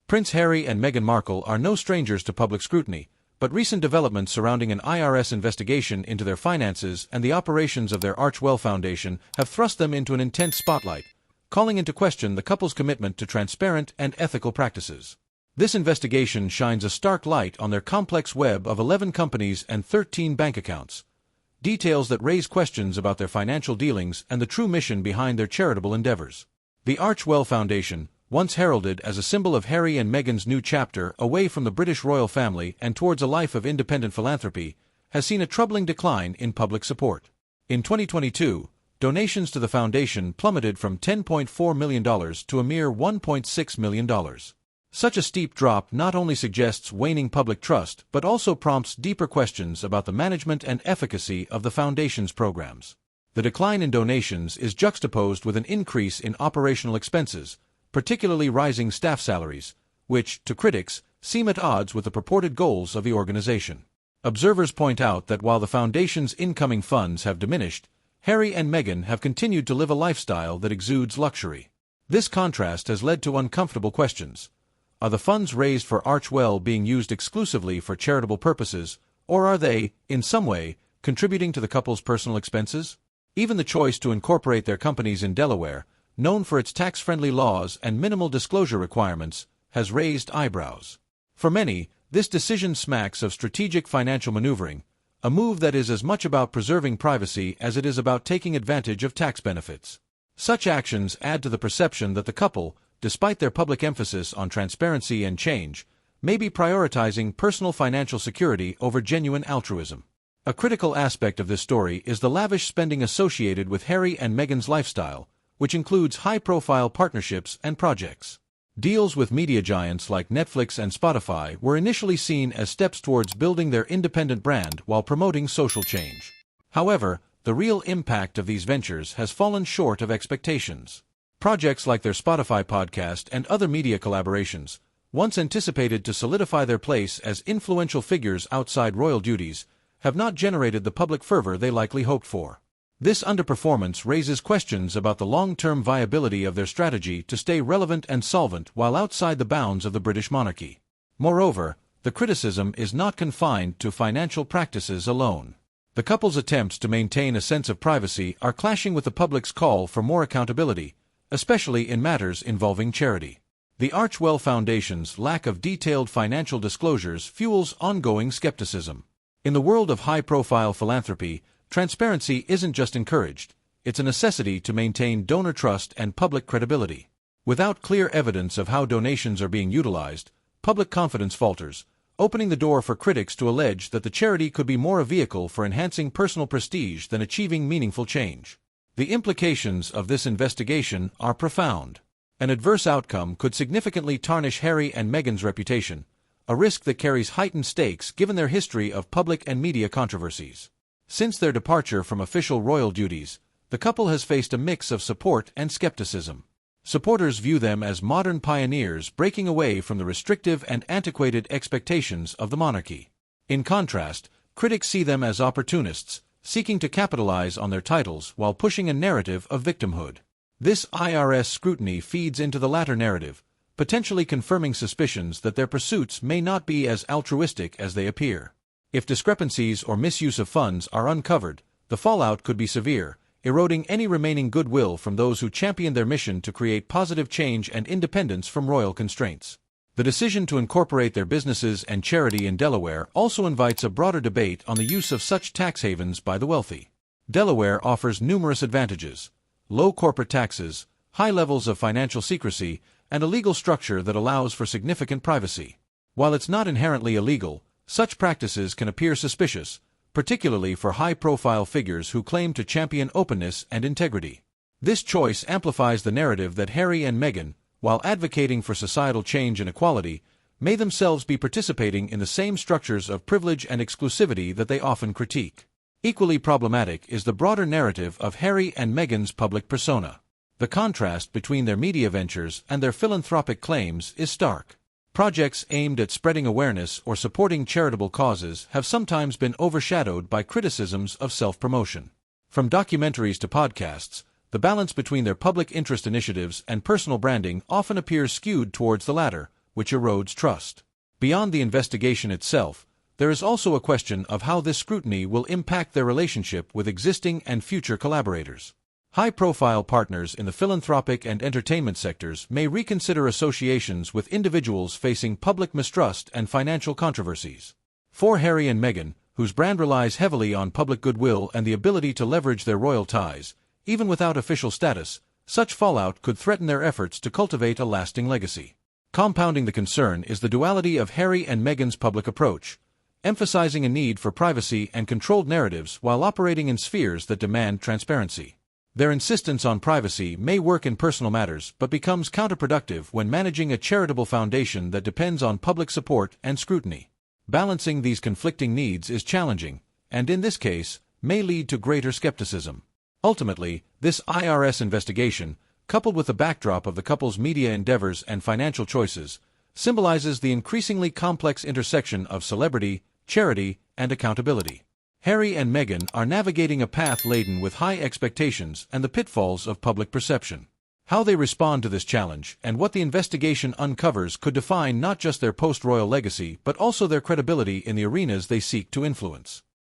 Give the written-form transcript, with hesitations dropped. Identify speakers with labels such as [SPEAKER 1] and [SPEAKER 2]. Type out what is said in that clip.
[SPEAKER 1] Prince Harry and Meghan Markle are no strangers to public scrutiny, but recent developments surrounding an IRS investigation into their finances and the operations of their Archwell Foundation have thrust them into an intense spotlight, calling into question the couple's commitment to transparent and ethical practices. This investigation shines a stark light on their complex web of 11 companies and 13 bank accounts, details that raise questions about their financial dealings and the true mission behind their charitable endeavors. The Archwell Foundation, once heralded as a symbol of Harry and Meghan's new chapter away from the British royal family and towards a life of independent philanthropy, has seen a troubling decline in public support. In 2022, donations to the foundation plummeted from $10.4 million to a mere $1.6 million. Such a steep drop not only suggests waning public trust but also prompts deeper questions about the management and efficacy of the foundation's programs. The decline in donations is juxtaposed with an increase in operational expenses, particularly rising staff salaries, which, to critics, seem at odds with the purported goals of the organization. Observers point out that while the foundation's incoming funds have diminished, Harry and Meghan have continued to live a lifestyle that exudes luxury. This contrast has led to uncomfortable questions. Are the funds raised for Archwell being used exclusively for charitable purposes, or are they, in some way, contributing to the couple's personal expenses? Even the choice to incorporate their companies in Delaware, known for its tax-friendly laws and minimal disclosure requirements, has raised eyebrows. For many, this decision smacks of strategic financial maneuvering, a move that is as much about preserving privacy as it is about taking advantage of tax benefits. Such actions add to the perception that the couple, despite their public emphasis on transparency and change, may be prioritizing personal financial security over genuine altruism. A critical aspect of this story is the lavish spending associated with Harry and Meghan's lifestyle, which includes high-profile partnerships and projects. Deals with media giants like Netflix and Spotify were initially seen as steps towards building their independent brand while promoting social change. However, the real impact of these ventures has fallen short of expectations. Projects like their Spotify podcast and other media collaborations, once anticipated to solidify their place as influential figures outside royal duties, have not generated the public fervor they likely hoped for. This underperformance raises questions about the long-term viability of their strategy to stay relevant and solvent while outside the bounds of the British monarchy. Moreover, the criticism is not confined to financial practices alone. The couple's attempts to maintain a sense of privacy are clashing with the public's call for more accountability, especially in matters involving charity. The Archwell Foundation's lack of detailed financial disclosures fuels ongoing skepticism. In the world of high-profile philanthropy, transparency isn't just encouraged, it's a necessity to maintain donor trust and public credibility. Without clear evidence of how donations are being utilized, public confidence falters, opening the door for critics to allege that the charity could be more a vehicle for enhancing personal prestige than achieving meaningful change. The implications of this investigation are profound. An adverse outcome could significantly tarnish Harry and Meghan's reputation, a risk that carries heightened stakes given their history of public and media controversies. Since their departure from official royal duties, the couple has faced a mix of support and skepticism. Supporters view them as modern pioneers breaking away from the restrictive and antiquated expectations of the monarchy. In contrast, critics see them as opportunists, seeking to capitalize on their titles while pushing a narrative of victimhood. This IRS scrutiny feeds into the latter narrative, potentially confirming suspicions that their pursuits may not be as altruistic as they appear. If discrepancies or misuse of funds are uncovered, the fallout could be severe, eroding any remaining goodwill from those who champion their mission to create positive change and independence from royal constraints. The decision to incorporate their businesses and charity in Delaware also invites a broader debate on the use of such tax havens by the wealthy. Delaware offers numerous advantages: low corporate taxes, high levels of financial secrecy, and a legal structure that allows for significant privacy. While it's not inherently illegal, such practices can appear suspicious, particularly for high-profile figures who claim to champion openness and integrity. This choice amplifies the narrative that Harry and Meghan, while advocating for societal change and equality, may themselves be participating in the same structures of privilege and exclusivity that they often critique. Equally problematic is the broader narrative of Harry and Meghan's public persona. The contrast between their media ventures and their philanthropic claims is stark. Projects aimed at spreading awareness or supporting charitable causes have sometimes been overshadowed by criticisms of self-promotion. From documentaries to podcasts, the balance between their public interest initiatives and personal branding often appears skewed towards the latter, which erodes trust. Beyond the investigation itself, there is also a question of how this scrutiny will impact their relationship with existing and future collaborators. High-profile partners in the philanthropic and entertainment sectors may reconsider associations with individuals facing public mistrust and financial controversies. For Harry and Meghan, whose brand relies heavily on public goodwill and the ability to leverage their royal ties, even without official status, such fallout could threaten their efforts to cultivate a lasting legacy. Compounding the concern is the duality of Harry and Meghan's public approach, emphasizing a need for privacy and controlled narratives while operating in spheres that demand transparency. Their insistence on privacy may work in personal matters but becomes counterproductive when managing a charitable foundation that depends on public support and scrutiny. Balancing these conflicting needs is challenging, and in this case, may lead to greater skepticism. Ultimately, this IRS investigation, coupled with the backdrop of the couple's media endeavors and financial choices, symbolizes the increasingly complex intersection of celebrity, charity, and accountability. Harry and Meghan are navigating a path laden with high expectations and the pitfalls of public perception. How they respond to this challenge and what the investigation uncovers could define not just their post-royal legacy but also their credibility in the arenas they seek to influence.